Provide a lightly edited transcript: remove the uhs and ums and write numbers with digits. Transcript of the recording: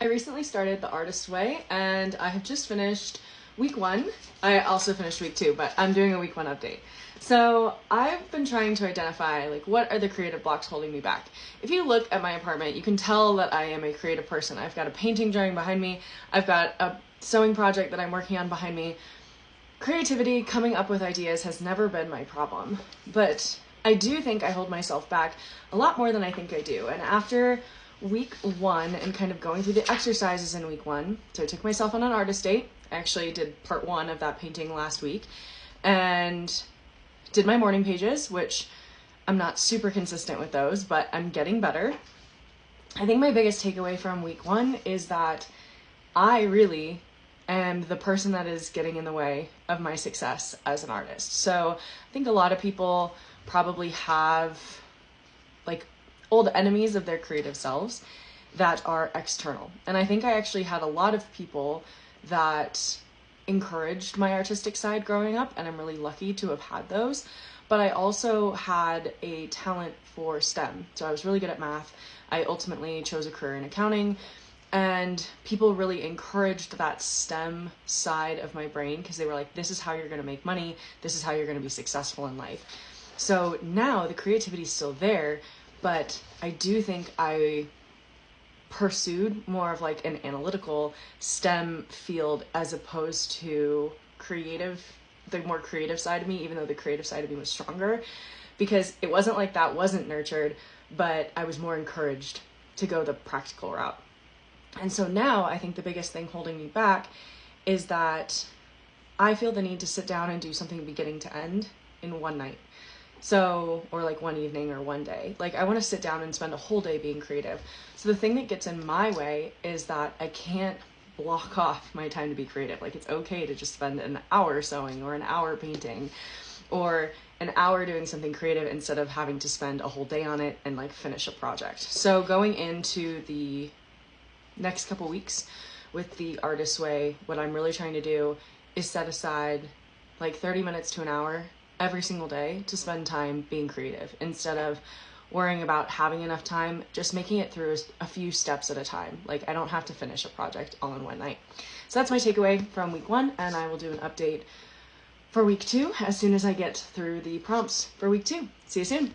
I recently started The Artist Way, and I have just finished week 1. I also finished week 2, but I'm doing a week 1 update. So I've been trying to identify, like, what are the creative blocks holding me back? If you look at my apartment, you can tell that I am a creative person. I've got a painting drawing behind me. I've got a sewing project that I'm working on behind me. Creativity, coming up with ideas, has never been my problem, but I do think I hold myself back a lot more than I think I do. And after week 1 and kind of going through the exercises in week 1, so I took myself on an artist date. I actually did part 1 of that painting last week and did my morning pages, which I'm not super consistent with those, but I'm getting better. I think my biggest takeaway from week 1 is that I really am the person that is getting in the way of my success as an artist. So I think a lot of people probably have like old enemies of their creative selves that are external. And I think I actually had a lot of people that encouraged my artistic side growing up, and I'm really lucky to have had those. But I also had a talent for STEM. So I was really good at math. I ultimately chose a career in accounting, and people really encouraged that STEM side of my brain because they were like, this is how you're going to make money. This is how you're going to be successful in life. So now the creativity is still there, but I do think I pursued more of like an analytical STEM field as opposed to the more creative side of me, even though the creative side of me was stronger, because it wasn't like that wasn't nurtured, but I was more encouraged to go the practical route. And so now I think the biggest thing holding me back is that I feel the need to sit down and do something beginning to end in one night. So, or like one evening or one day. Like I want to sit down and spend a whole day being creative. So the thing that gets in my way is that I can't block off my time to be creative. Like it's okay to just spend an hour sewing or an hour painting or an hour doing something creative instead of having to spend a whole day on it and like finish a project. So going into the next couple weeks with The Artist Way, what I'm really trying to do is set aside like 30 minutes to an hour every single day to spend time being creative instead of worrying about having enough time, just making it through a few steps at a time. Like I don't have to finish a project all in one night. So that's my takeaway from week 1, and I will do an update for week 2 as soon as I get through the prompts for week 2. See you soon.